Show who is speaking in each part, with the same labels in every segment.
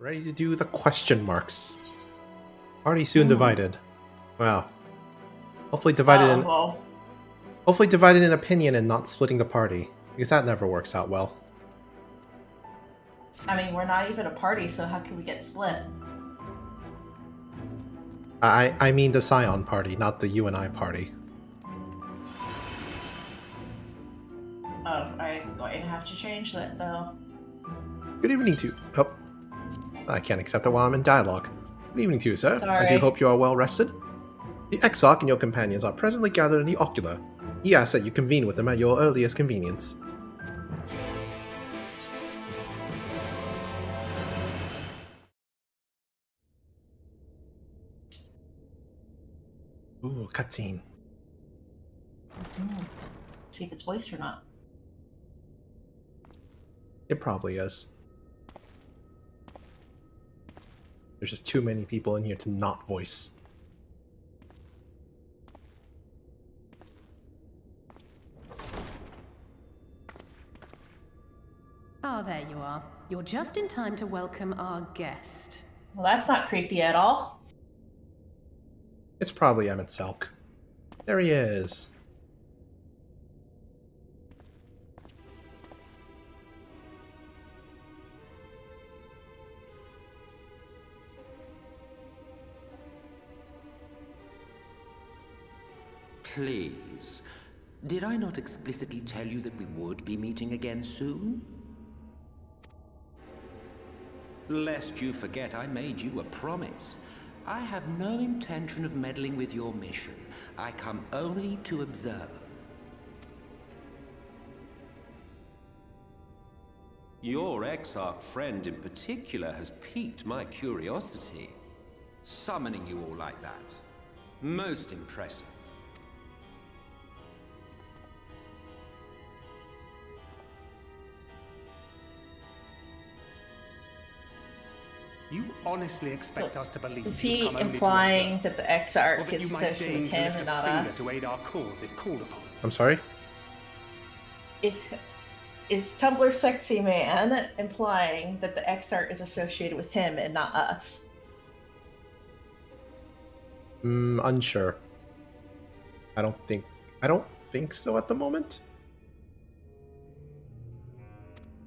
Speaker 1: Ready to do the question marks. Party soon divided. Wow. Hopefully divided in
Speaker 2: well,
Speaker 1: hopefully divided in opinion and not splitting the party. Because that never works out well.
Speaker 2: I mean, we're not even a party, so how can we get split?
Speaker 1: I mean the Scion party, not the you and I party.
Speaker 2: Oh, I'm going to have to change that, though.
Speaker 1: Good evening to oh. I can't accept it while I'm in dialogue. Good evening to you, sir.
Speaker 2: Sorry.
Speaker 1: I do hope you are well rested. The Exarch and your companions are presently gathered in the Ocular. He asks that you convene with them at your earliest convenience. Ooh, cutscene.
Speaker 2: See if it's voiced or not.
Speaker 1: It probably is. There's just too many people in here to not voice.
Speaker 3: Ah, there you are. You're just in time to welcome our guest.
Speaker 2: Well, that's not creepy at all.
Speaker 1: It's probably Emmett Selk. There he is.
Speaker 4: Please. Did I not explicitly tell you that we would be meeting again soon? Lest you forget, I made you a promise. I have no intention of meddling with your mission. I come only to observe. Your Exarch friend in particular has piqued my curiosity. Summoning you all like that. Most impressive.
Speaker 5: You honestly expect us to believe
Speaker 2: Is
Speaker 5: you've
Speaker 2: he
Speaker 5: come only to
Speaker 2: implying
Speaker 5: observe,
Speaker 2: that the Exarch
Speaker 5: or that
Speaker 2: is
Speaker 5: you might
Speaker 2: associated
Speaker 5: deign
Speaker 2: with
Speaker 5: to
Speaker 2: him
Speaker 5: lift
Speaker 2: and
Speaker 5: a
Speaker 2: not
Speaker 5: finger
Speaker 2: us?
Speaker 5: to aid our cause if called upon?
Speaker 1: I'm sorry?
Speaker 2: Is Tumblr Sexy Man implying that the Exarch is associated with him and not us?
Speaker 1: Unsure. I don't think so at the moment.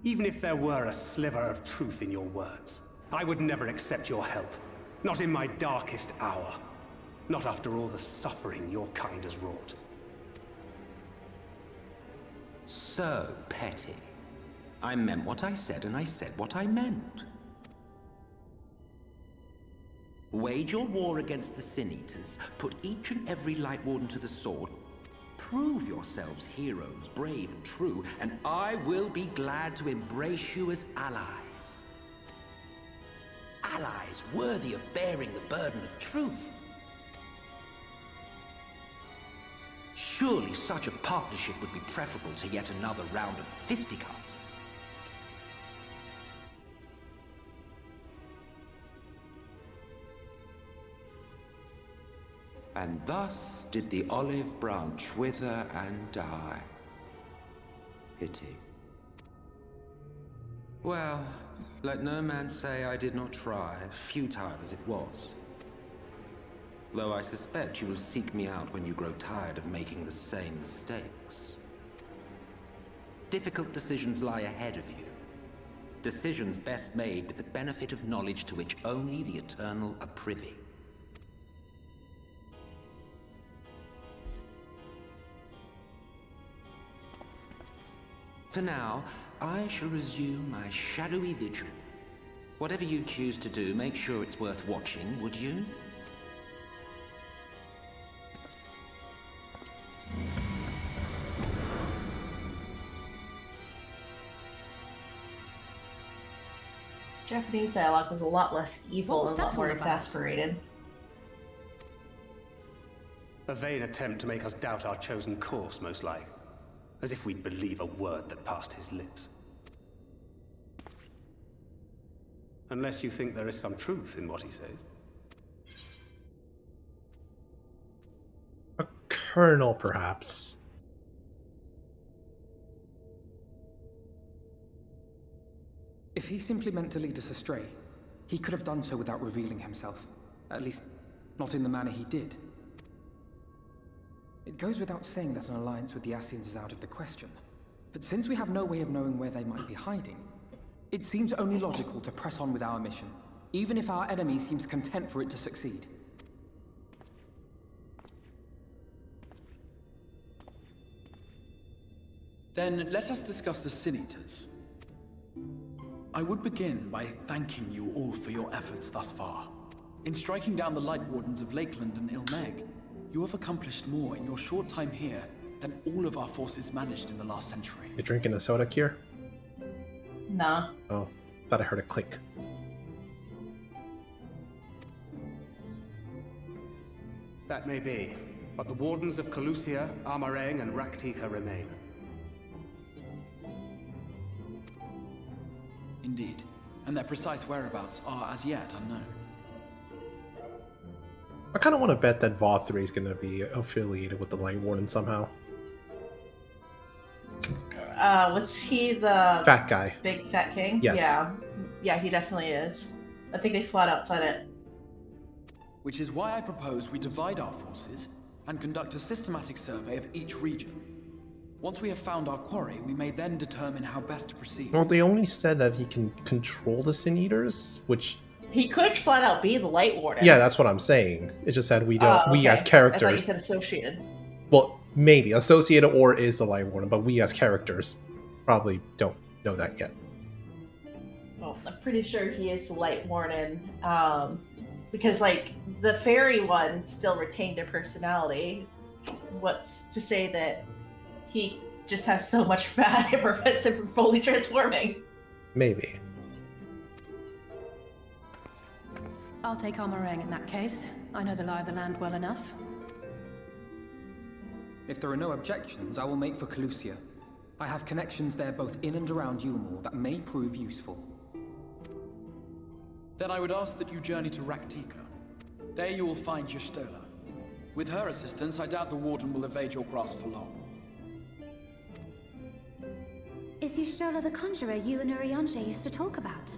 Speaker 5: Even if there were a sliver of truth in your words, I would never accept your help. Not in my darkest hour. Not after all the suffering your kind has wrought.
Speaker 4: So petty. I meant what I said, and I said what I meant. Wage your war against the Sin Eaters, put each and every Lightwarden to the sword, prove yourselves heroes, brave and true, and I will be glad to embrace you as allies. Allies worthy of bearing the burden of truth. Surely such a partnership would be preferable to yet another round of fisticuffs. And thus did the olive branch wither and die. Pity. Well, let no man say I did not try, futile as it was. Though I suspect you will seek me out when you grow tired of making the same mistakes. Difficult decisions lie ahead of you. Decisions best made with the benefit of knowledge to which only the eternal are privy. For now, I shall resume my shadowy vigil. Whatever you choose to do, make sure it's worth watching, would you?
Speaker 2: Japanese dialogue was a lot less evil
Speaker 3: What was
Speaker 2: and a lot
Speaker 3: that
Speaker 2: more
Speaker 3: all about?
Speaker 2: exasperated.
Speaker 5: A vain attempt to make us doubt our chosen course, most like. As if we'd believe a word that passed his lips. Unless you think there is some truth in what he says.
Speaker 1: A kernel, perhaps.
Speaker 6: If he simply meant to lead us astray, He could have done so without revealing himself. At least, not in the manner he did. It goes without saying that an alliance with the Ascians is out of the question. But since we have no way of knowing where they might be hiding, it seems only logical to press on with our mission, even if our enemy seems content for it to succeed.
Speaker 7: Then let us discuss the Sin Eaters. I would begin by thanking you all for your efforts thus far. In striking down the Lightwardens of Lakeland and Mheg, you have accomplished more in your short time here than all of our forces managed in the last century.
Speaker 1: You drinking a soda, Kier?
Speaker 2: Nah.
Speaker 1: Oh, thought I heard a click.
Speaker 5: That may be, but the Wardens of Calusia, Armarang, and Raktika remain.
Speaker 7: Indeed, and their precise whereabouts are as yet unknown.
Speaker 1: I kind of want to bet that Voth 3 is going to be affiliated with the Lightwarden somehow.
Speaker 2: Was he the
Speaker 1: Fat guy.
Speaker 2: big fat king?
Speaker 1: Yes.
Speaker 2: Yeah, he definitely is. I think they fought outside it.
Speaker 7: Which is why I propose we divide our forces and conduct a systematic survey of each region. Once we have found our quarry, we may then determine how best to proceed.
Speaker 1: Well, they only said that he can control the Sin Eaters, which...
Speaker 2: He could flat out be the Lightwarden.
Speaker 1: Yeah, that's what I'm saying. It's just that we don't... We as
Speaker 2: I thought you
Speaker 1: characters...
Speaker 2: said associated.
Speaker 1: Well, maybe. Associated or is the Lightwarden, but we as characters probably don't know that yet.
Speaker 2: Well, I'm pretty sure he is the Lightwarden. Because, like, the fairy one still retained their personality. What's to say that he just has so much fat it prevents him from fully transforming?
Speaker 1: Maybe.
Speaker 3: I'll take Armarang in that case. I know the lie of the land well enough.
Speaker 6: If there are no objections, I will make for Calusia. I have connections there both in and around Eulmor that may prove useful.
Speaker 7: Then I would ask that you journey to Raktika. There you will find Y'shtola. With her assistance, I doubt the Warden will evade your grasp for long.
Speaker 8: Is Y'shtola the conjurer you and Urianger used to talk about?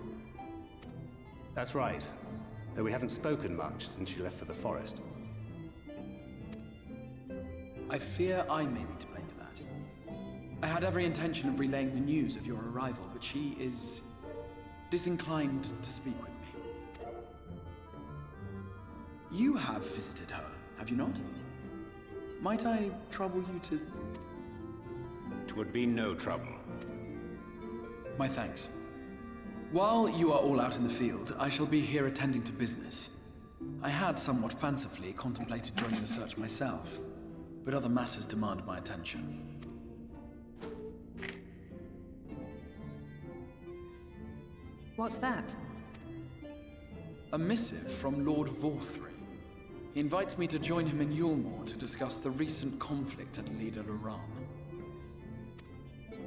Speaker 5: That's right. Though we haven't spoken much since she left for the forest.
Speaker 7: I fear I may be to blame for that. I had every intention of relaying the news of your arrival, but she is disinclined to speak with me. You have visited her, have you not? Might I trouble you to...
Speaker 9: 'Twould be no trouble.
Speaker 7: My thanks. While you are all out in the field, I shall be here attending to business. I had somewhat fancifully contemplated joining the search myself, but other matters demand my attention.
Speaker 3: What's that?
Speaker 7: A missive from Lord Vorthry. He invites me to join him in Eulmor to discuss the recent conflict at Lida Luran.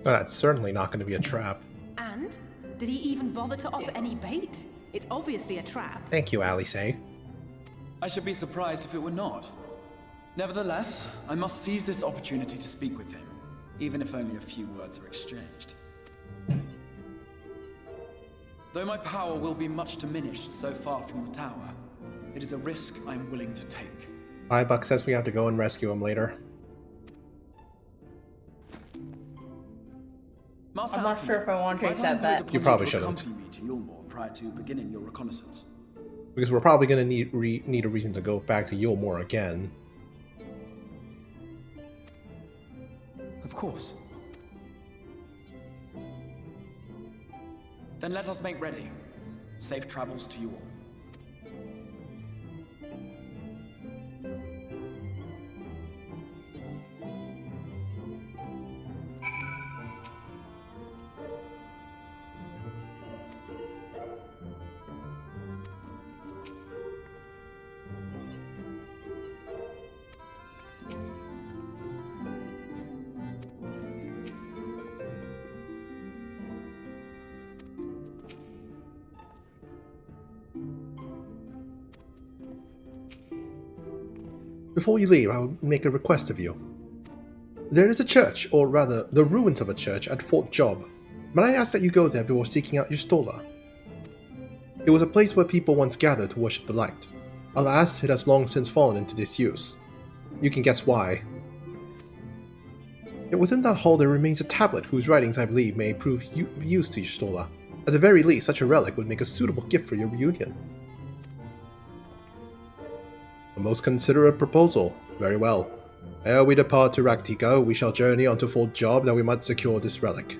Speaker 1: Well, that's certainly not going to be a trap.
Speaker 3: And? Did he even bother to offer any bait? It's obviously a trap.
Speaker 1: Thank you, Alice.
Speaker 7: I should be surprised if it were not. Nevertheless, I must seize this opportunity to speak with him, even if only a few words are exchanged. Though my power will be much diminished so far from the tower, it is a risk I am willing to take.
Speaker 1: Buck says we have to go and rescue him later.
Speaker 7: Master
Speaker 2: I'm not sure if I want to take that bet.
Speaker 1: You probably shouldn't.
Speaker 7: Accompany me to Eulmor prior to beginning your reconnaissance.
Speaker 1: Because we're probably going to need a reason to go back to Eulmor again.
Speaker 6: Of course.
Speaker 7: Then let us make ready. Safe travels to you all.
Speaker 1: Before you leave, I will make a request of you. There is a church, or rather, the ruins of a church at Fort Job. Might I ask that you go there before seeking out Y'shtola? It was a place where people once gathered to worship the light. Alas, it has long since fallen into disuse. You can guess why. Yet within that hall there remains a tablet whose writings I believe may prove of use to Y'shtola. At the very least, such a relic would make a suitable gift for your reunion. A most considerate proposal. Very well. Ere we depart to Raktika, we shall journey on to Fort Job that we might secure this relic.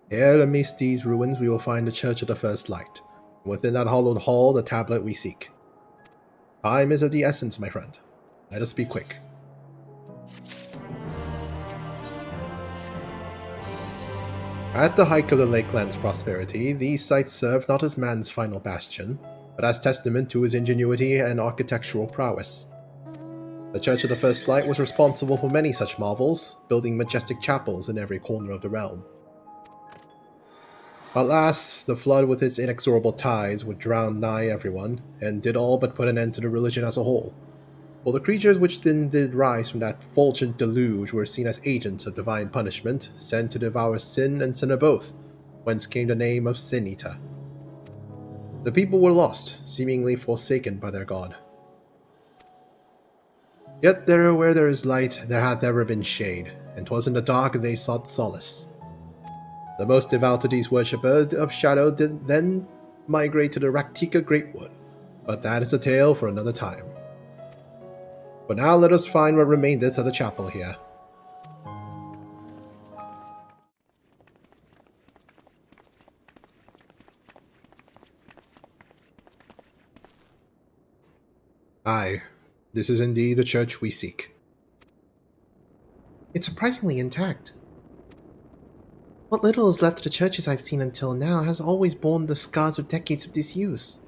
Speaker 1: Here amidst these ruins we will find the Church of the First Light. Within that hollowed hall, the tablet we seek. Time is of the essence, my friend. Let us be quick. At the height of the Lakeland's prosperity, these sites served not as man's final bastion, but as testament to his ingenuity and architectural prowess. The Church of the First Light was responsible for many such marvels, building majestic chapels in every corner of the realm. Alas, the flood with its inexorable tides would drown nigh everyone, and did all but put an end to the religion as a whole. For the creatures which then did rise from that fulgent deluge were seen as agents of divine punishment, sent to devour sin and sinner both, whence came the name of Sin Eater. The people were lost, seemingly forsaken by their god. Yet there where there is light, there hath ever been shade, and 'twas in the dark they sought solace. The most devout of these worshippers of Shadow did then migrate to the Raktika Greatwood, but that is a tale for another time. For now let us find what remaineth of the chapel here. Aye, this is indeed the church we seek. It's surprisingly intact. What little is left of the churches I've seen until now has always borne the scars of decades of disuse.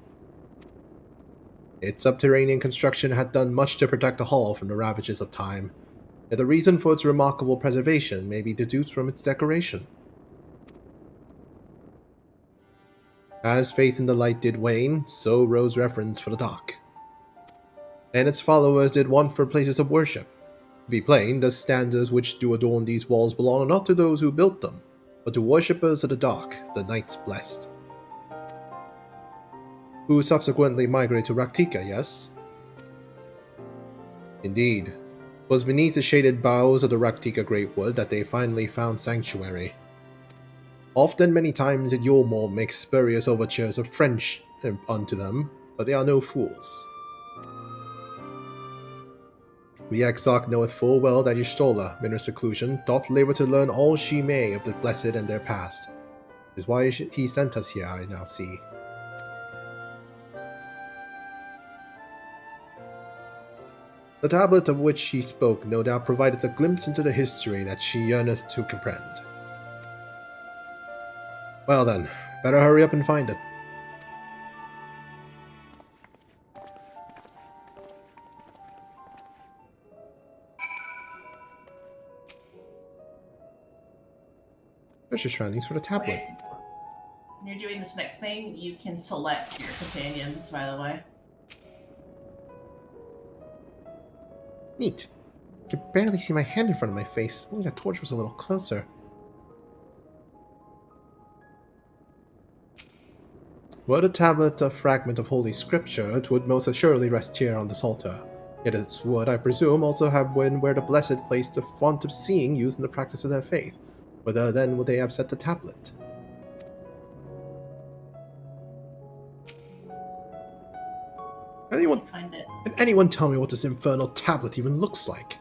Speaker 1: Its subterranean construction had done much to protect the hall from the ravages of time, yet the reason for its remarkable preservation may be deduced from its decoration. As faith in the light did wane, so rose reverence for the dark. And its followers did want for places of worship. To be plain, the standards which do adorn these walls belong not to those who built them, but to worshippers of the dark, the Knights Blessed. Who subsequently migrated to Raktika, yes? Indeed. It was beneath the shaded boughs of the Raktika Greatwood that they finally found sanctuary. Often, many times, did Eulmor make spurious overtures of friendship unto them, but they are no fools. The Exarch knoweth full well that Y'shtola, in her seclusion, doth labor to learn all she may of the blessed and their past. It is why he sent us here, I now see. The tablet of which she spoke no doubt provided a glimpse into the history that she yearneth to comprehend. Well then, better hurry up and find it. Treasure surroundings for the tablet.
Speaker 2: Okay. When you're doing this next thing, you can select your companions, by the way.
Speaker 1: Neat. I can barely see my hand in front of my face. Only that torch was a little closer. Were the tablet a fragment of Holy Scripture, it would most assuredly rest here on this altar. Yet it would, I presume, also have been where the Blessed placed the font of seeing used in the practice of their faith. Whether then would they have set the tablet? Can anyone tell me what this infernal tablet even looks like?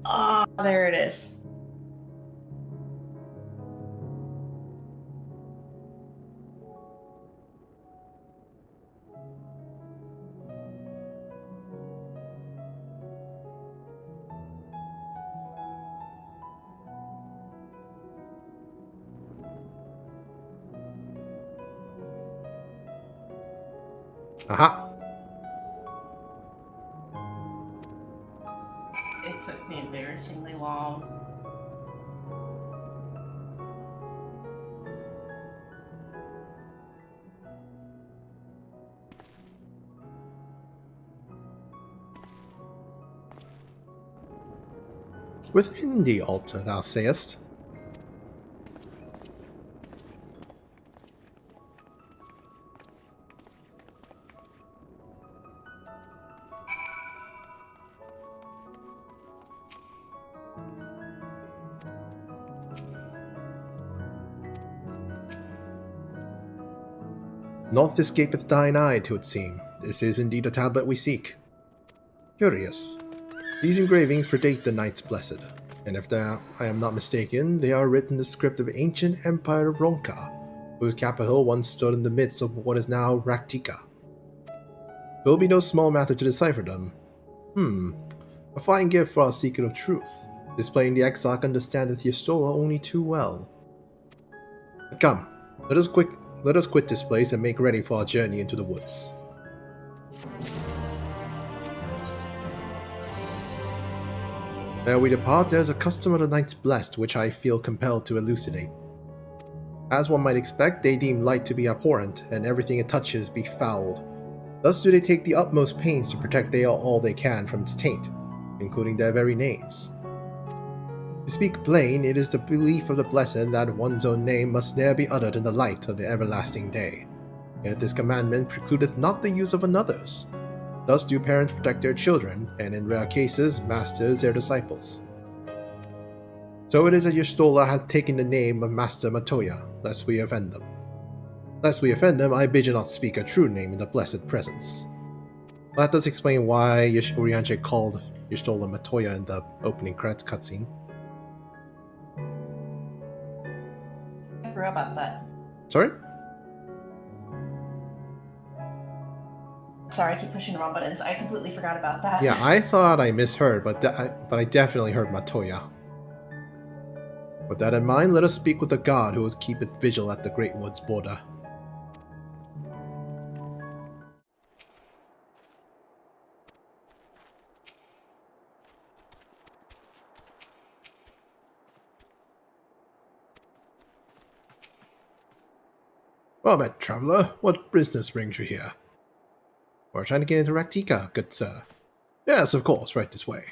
Speaker 2: Ah, there it is.
Speaker 1: Aha!
Speaker 2: It took me embarrassingly long.
Speaker 1: Within the altar, thou sayest? Naught escapeth thine eye, 'twould seem. This is indeed a tablet we seek. Curious. These engravings predate the Knights Blessed, and if I am not mistaken, they are written in the script of ancient Empire of Ronka, whose capital once stood in the midst of what is now Raktika. It will be no small matter to decipher them. A fine gift for our seeker of truth, displaying the exile understandeth Y'shtola only too well. But come, let us quit this place and make ready for our journey into the woods. Ere we depart, there is a custom of the Knights Blessed which I feel compelled to elucidate. As one might expect, they deem light to be abhorrent, and everything it touches befouled. Thus do they take the utmost pains to protect all they can from its taint, including their very names. To speak plain, it is the belief of the Blessed that one's own name must ne'er be uttered in the light of the everlasting day. Yet this commandment precludeth not the use of another's. Thus do parents protect their children, and in rare cases, masters their disciples. So it is that Y'shtola hath taken the name of Master Matoya, lest we offend them. Lest we offend them, I bid you not speak a true name in the blessed presence. Well, that does explain why Urianger called Y'shtola Matoya in the opening credits cutscene.
Speaker 2: I forgot about that.
Speaker 1: Sorry?
Speaker 2: Sorry, I keep pushing the wrong buttons. I completely forgot about that.
Speaker 1: Yeah, I thought I misheard, but I definitely heard Matoya. With that in mind, let us speak with the god who keepeth vigil at the Great Wood's border. Well met, traveller. What business brings you here? We're trying to get into Raktika, good sir. Yes, of course, right this way.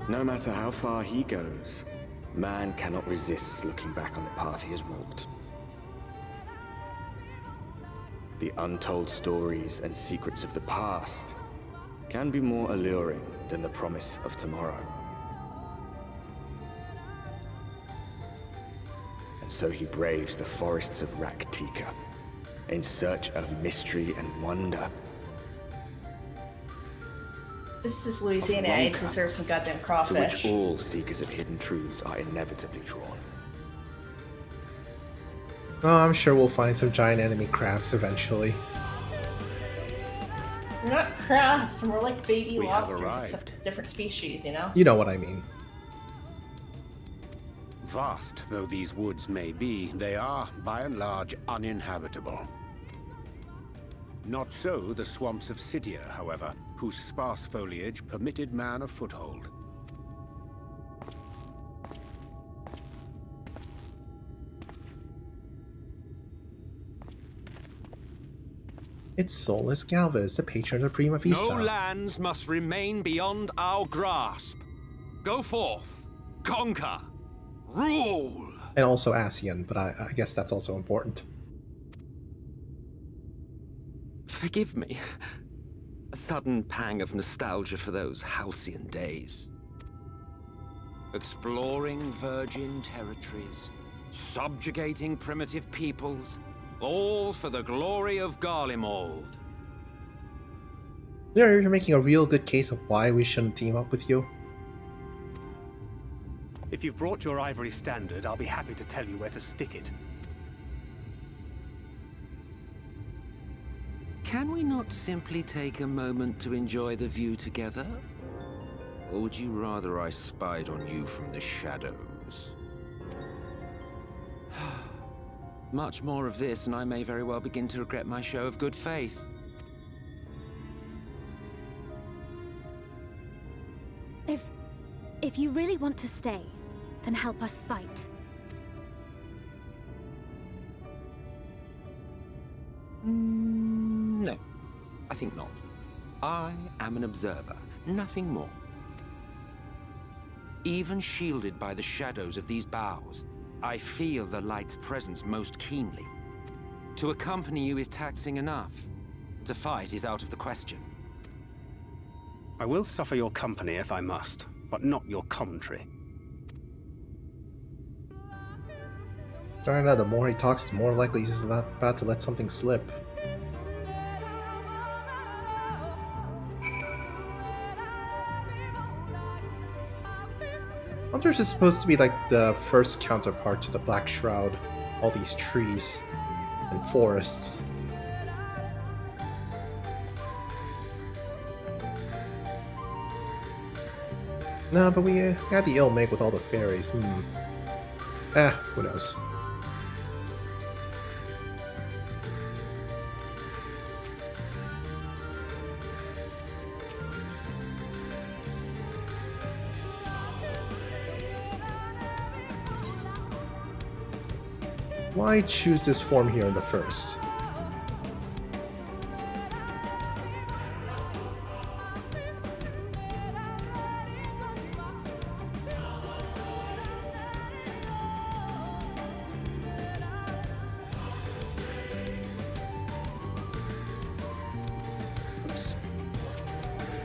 Speaker 10: No matter how far he goes, man cannot resist looking back on the path he has walked. The untold stories and secrets of the past can be more alluring than the promise of tomorrow. And so he braves the forests of Raktika in search of mystery and wonder.
Speaker 2: This is Louisiana. I deserve some goddamn crawfish.
Speaker 10: To which all seekers of hidden truths are inevitably drawn.
Speaker 1: Oh, I'm sure we'll find some giant enemy crabs eventually.
Speaker 2: They're not crabs, more like baby
Speaker 9: We have
Speaker 2: lobsters,
Speaker 9: arrived.
Speaker 2: except different species, you know?
Speaker 1: You know what I mean.
Speaker 9: Vast though these woods may be, they are, by and large, uninhabitable. Not so the swamps of Cydia, however, whose sparse foliage permitted man a foothold.
Speaker 1: It's Solus Galvez, the patron of Prima Vista.
Speaker 11: No lands must remain beyond our grasp. Go forth, conquer, rule!
Speaker 1: And also Asian, but I guess that's also important.
Speaker 11: Forgive me. A sudden pang of nostalgia for those halcyon days. Exploring virgin territories, subjugating primitive peoples, all for the glory of Garlemald.
Speaker 1: You're making a real good case of why we shouldn't team up with you.
Speaker 5: If you've brought your ivory standard, I'll be happy to tell you where to stick it.
Speaker 4: Can we not simply take a moment to enjoy the view together? Or would you rather I spied on you from the shadows?
Speaker 11: Much more of this, and I may very well begin to regret my show of good faith.
Speaker 8: If you really want to stay, then help us fight.
Speaker 11: No, I think not. I am an observer, nothing more. Even shielded by the shadows of these boughs, I feel the light's presence most keenly. To accompany you is taxing enough. To fight is out of the question.
Speaker 9: I will suffer your company if I must, but not your commentary.
Speaker 1: I don't know, the more he talks, the more likely he's about to let something slip. I wonder if it's supposed to be like the first counterpart to the Black Shroud. All these trees and forests. No, but we had the Eulmorans with all the fairies. Who knows? Why choose this form here in the first?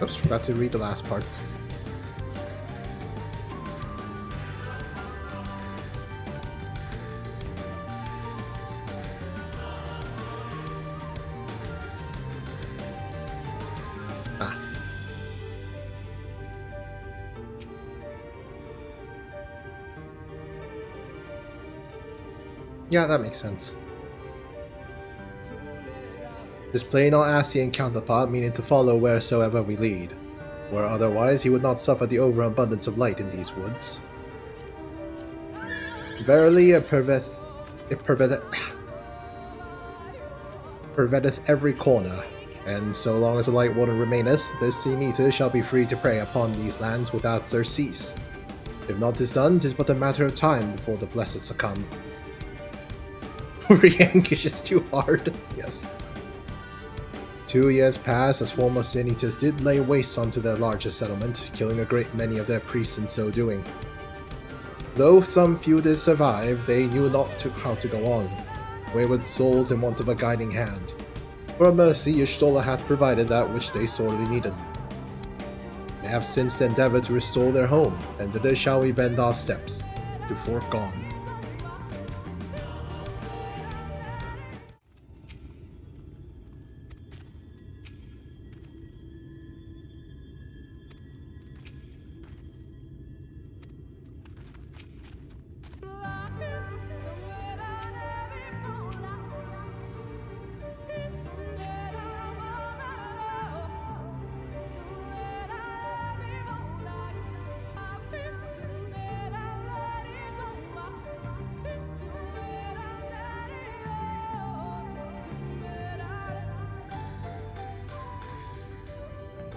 Speaker 1: Oops, forgot to read the last part. Yeah, that makes sense. Displaying our Ascian counterpart, meaning to follow wheresoever we lead, where otherwise he would not suffer the overabundance of light in these woods. Verily, it pervadeth every corner, and so long as the Lightwarden remaineth, this Sea-Eater shall be free to prey upon these lands without surcease. If not 'tis done, 'tis but a matter of time before the blessed succumb. Re-engage is too hard. Yes. 2 years passed, a swarm of Sea-Eaters did lay waste unto their largest settlement, killing a great many of their priests in so doing. Though some few did survive, they knew not how to go on, wayward souls in want of a guiding hand. For a mercy, Y'shtola hath provided that which they sorely needed. They have since endeavored to restore their home, and thither shall we bend our steps, to Fort Gone.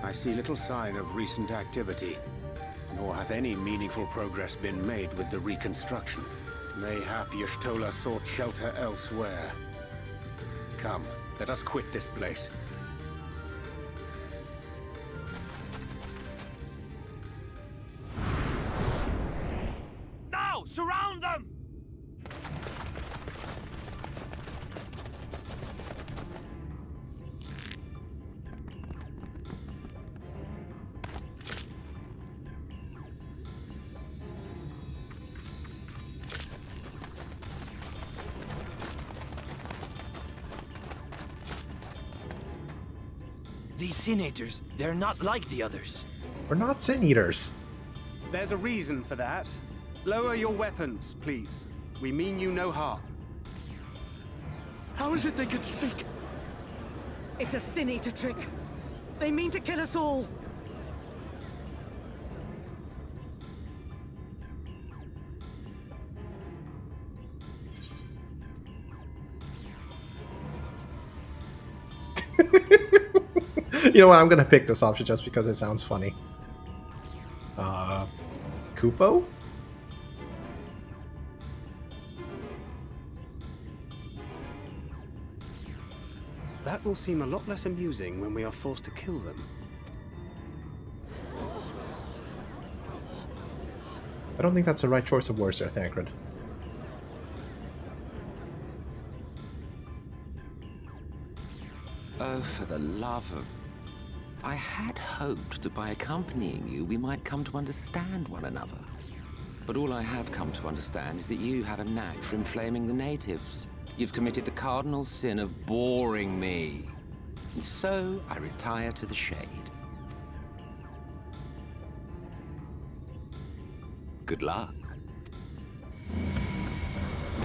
Speaker 9: I see little sign of recent activity, nor hath any meaningful progress been made with the reconstruction. Mayhap Y'shtola sought shelter elsewhere. Come, let us quit this place.
Speaker 11: Now! Surround them!
Speaker 12: These Sin-Eaters, they're not like the others.
Speaker 1: We're not Sin-Eaters.
Speaker 5: There's a reason for that. Lower your weapons, please. We mean you no harm.
Speaker 12: How is it they can speak?
Speaker 13: It's a Sin-Eater trick. They mean to kill us all.
Speaker 1: You know what? I'm gonna pick this option just because it sounds funny. Kupo?
Speaker 9: That will seem a lot less amusing when we are forced to kill them.
Speaker 1: I don't think that's the right choice of words there, Thancred.
Speaker 11: Oh, for the love of... I had hoped that by accompanying you, we might come to understand one another. But all I have come to understand is that you have a knack for inflaming the natives. You've committed the cardinal sin of boring me. And so, I retire to the shade. Good luck.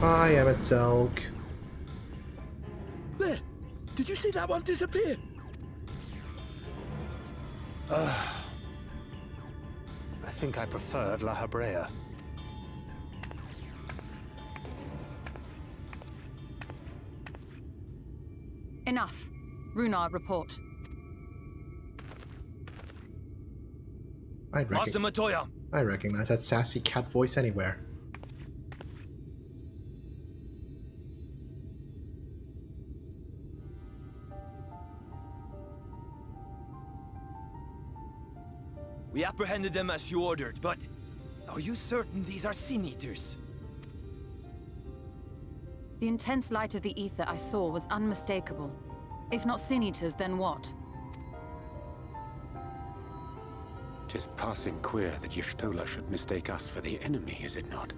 Speaker 1: Bye, Emmett Zelk.
Speaker 12: There! Did you see that one disappear?
Speaker 9: I think I preferred La Habrea.
Speaker 14: Enough. Runard, report.
Speaker 12: Master Matoya!
Speaker 1: I recognize that sassy cat voice anywhere.
Speaker 12: We apprehended them as you ordered, but are you certain these are Sin Eaters?
Speaker 14: The intense light of the ether I saw was unmistakable. If not Sin Eaters, then what?
Speaker 9: 'Tis passing queer that Y'shtola should mistake us for the enemy, is it not?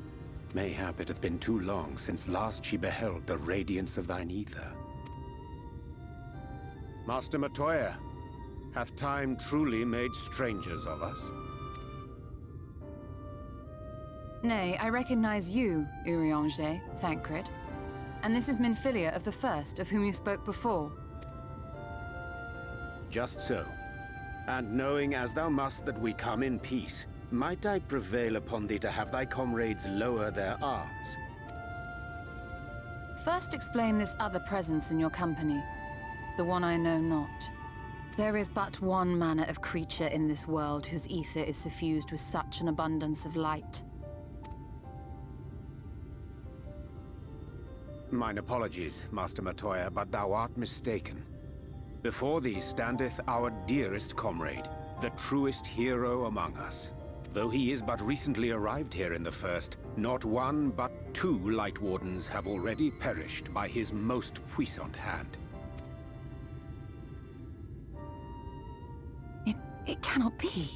Speaker 9: Mayhap it hath been too long since last she beheld the radiance of thine ether. Master Matoya, hath time truly made strangers of us?
Speaker 14: Nay, I recognize you, Urianger, Thancred. And this is Minfilia of the First, of whom you spoke before.
Speaker 9: Just so. And knowing as thou must that we come in peace, might I prevail upon thee to have thy comrades lower their arms?
Speaker 14: First explain this other presence in your company, the one I know not. There is but one manner of creature in this world whose ether is suffused with such an abundance of light.
Speaker 9: Mine apologies, Master Matoya, but thou art mistaken. Before thee standeth our dearest comrade, the truest hero among us. Though he is but recently arrived here in the First, not one but 2 Lightwardens have already perished by his most puissant hand.
Speaker 14: It cannot be.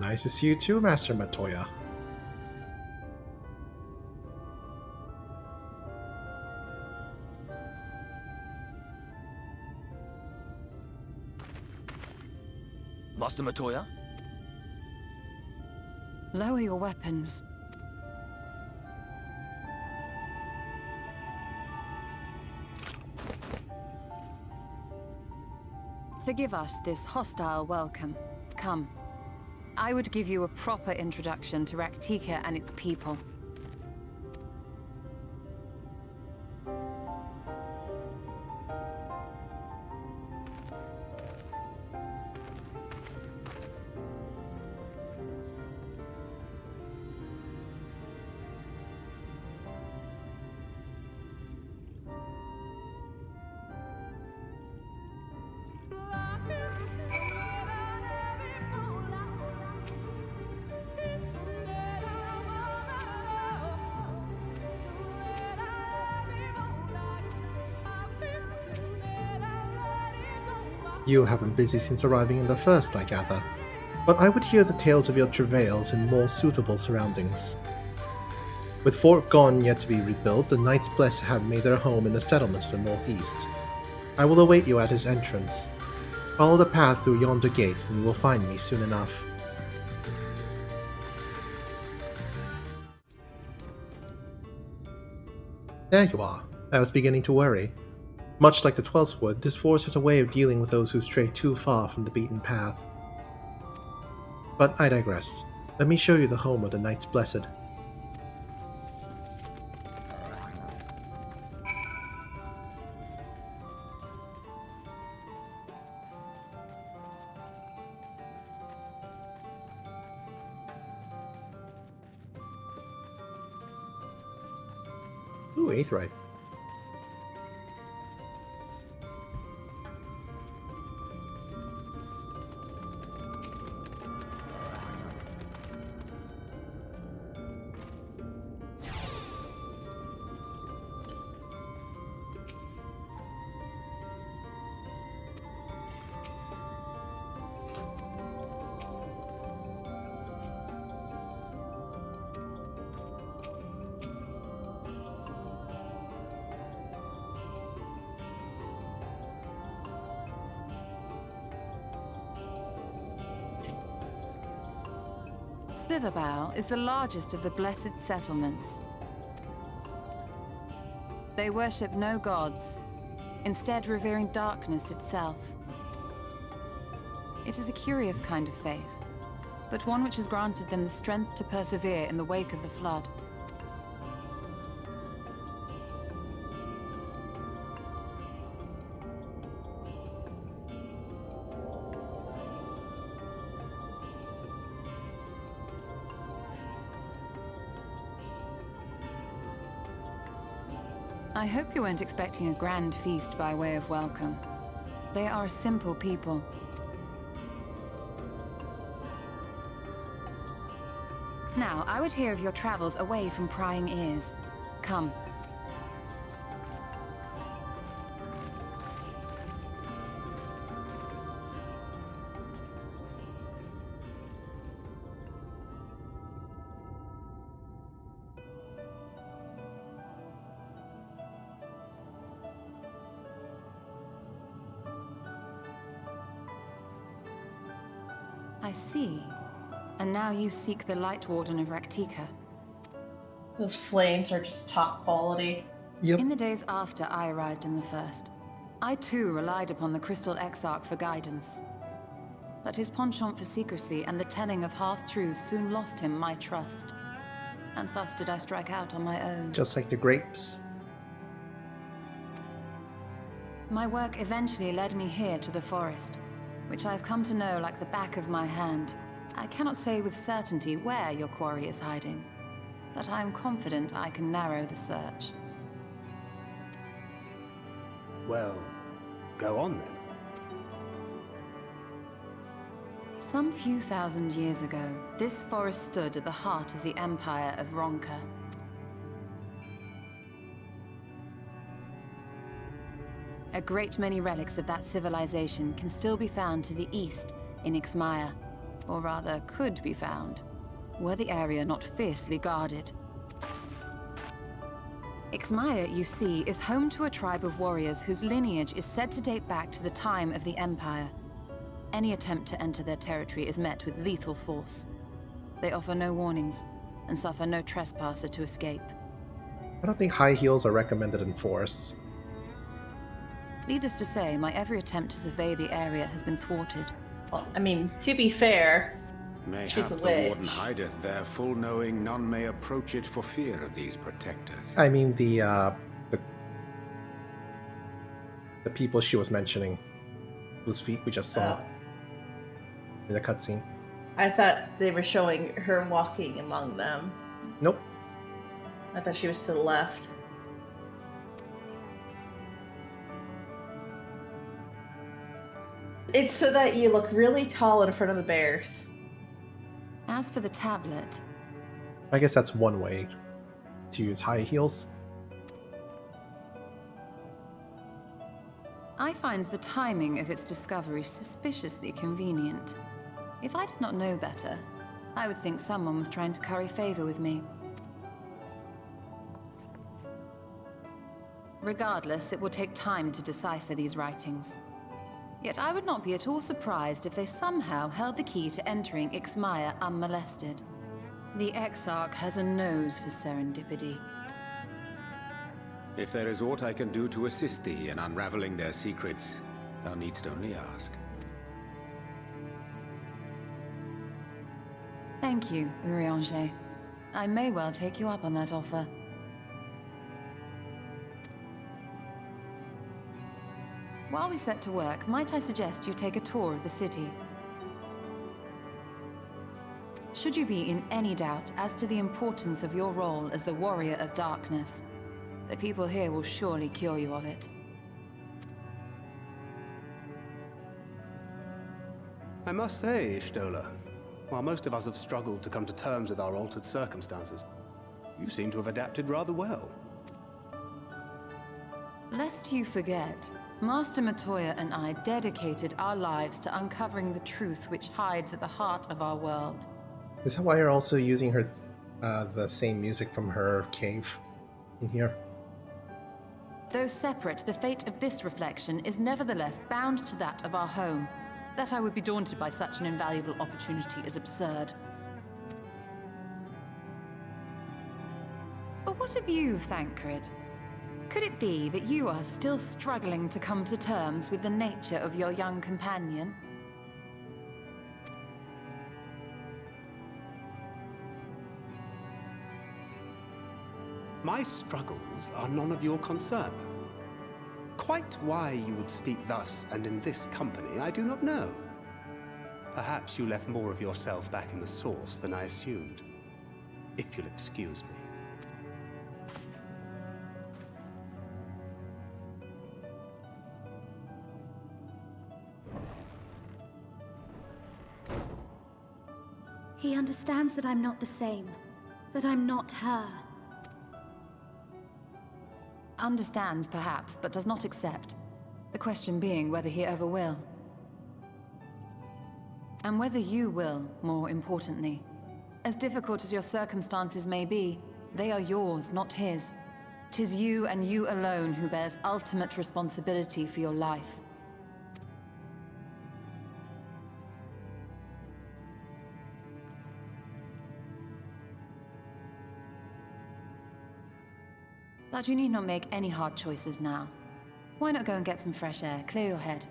Speaker 1: Nice to see you too, Master Matoya.
Speaker 12: Master Matoya?
Speaker 14: Lower your weapons. Forgive us this hostile welcome. Come. I would give you a proper introduction to Raktika and its people.
Speaker 1: You have been busy since arriving in the First, I gather. But I would hear the tales of your travails in more suitable surroundings. With Fort Gone yet to be rebuilt, the Knights Blessed have made their home in the settlement to the northeast. I will await you at his entrance. Follow the path through yonder gate, and you will find me soon enough. There you are. I was beginning to worry. Much like the Twelfth Wood, this force has a way of dealing with those who stray too far from the beaten path. But I digress. Let me show you the home of the Knights Blessed. Ooh, Aetheryte.
Speaker 14: Slitherbow is the largest of the blessed settlements. They worship no gods, instead revering darkness itself. It is a curious kind of faith, but one which has granted them the strength to persevere in the wake of the flood. I hope you weren't expecting a grand feast by way of welcome. They are a simple people. Now, I would hear of your travels away from prying ears. Come. I see. And now you seek the Lightwarden of Raktika.
Speaker 2: Those flames are just top quality.
Speaker 1: Yep.
Speaker 14: In the days after I arrived in the First, I too relied upon the Crystal Exarch for guidance. But his penchant for secrecy and the telling of half-truths soon lost him my trust. And thus did I strike out on my own.
Speaker 1: Just like the grapes.
Speaker 14: My work eventually led me here to the forest, which I've come to know like the back of my hand. I cannot say with certainty where your quarry is hiding, but I am confident I can narrow the search.
Speaker 15: Well, go on then.
Speaker 14: Some few thousand years ago, this forest stood at the heart of the Empire of Ronka. A great many relics of that civilization can still be found to the east in Ixmaya, or rather could be found, were the area not fiercely guarded. Ixmaya, you see, is home to a tribe of warriors whose lineage is said to date back to the time of the Empire. Any attempt to enter their territory is met with lethal force. They offer no warnings, and suffer no trespasser to escape.
Speaker 1: I don't think high heels are recommended in forests.
Speaker 14: Needless to say, my every attempt to survey the area has been thwarted.
Speaker 2: Well, I mean, to be fair,
Speaker 9: Mayhap
Speaker 2: she's a
Speaker 9: the
Speaker 2: witch.
Speaker 9: warden hideth there, full knowing none may approach it for fear of these protectors.
Speaker 1: I mean the people she was mentioning, whose feet we just saw in the cutscene.
Speaker 2: I thought they were showing her walking among them.
Speaker 1: Nope.
Speaker 2: I thought she was to the left. It's so that you look really tall in front of the bears.
Speaker 14: As for the tablet,
Speaker 1: I guess that's one way to use high heels.
Speaker 14: I find the timing of its discovery suspiciously convenient. If I did not know better, I would think someone was trying to curry favor with me. Regardless, it will take time to decipher these writings. Yet I would not be at all surprised if they somehow held the key to entering Ixmaya unmolested. The Exarch has a nose for serendipity.
Speaker 9: If there is aught I can do to assist thee in unraveling their secrets, thou needst only ask.
Speaker 14: Thank you, Urianger. I may well take you up on that offer. While we set to work, might I suggest you take a tour of the city? Should you be in any doubt as to the importance of your role as the Warrior of Darkness, The people here will surely cure you of it.
Speaker 5: I must say, Stola, while most of us have struggled to come to terms with our altered circumstances, you seem to have adapted rather well.
Speaker 14: Lest you forget, Master Matoya and I dedicated our lives to uncovering the truth which hides at the heart of our world.
Speaker 1: Is that why you're also using her, the same music from her cave in here?
Speaker 14: Though separate, the fate of this reflection is nevertheless bound to that of our home. That I would be daunted by such an invaluable opportunity is absurd. But what of you, Thancred? Could it be that you are still struggling to come to terms with the nature of your young companion?
Speaker 5: My struggles are none of your concern. Quite why you would speak thus and in this company, I do not know. Perhaps you left more of yourself back in the source than I assumed. If you'll excuse me.
Speaker 8: He understands that I'm not the same. That I'm not her.
Speaker 14: Understands, perhaps, but does not accept. The question being whether he ever will. And whether you will, more importantly. As difficult as your circumstances may be, they are yours, not his. 'Tis you and you alone who bears ultimate responsibility for your life. But you need not make any hard choices now. Why not go and get some fresh air, clear your head?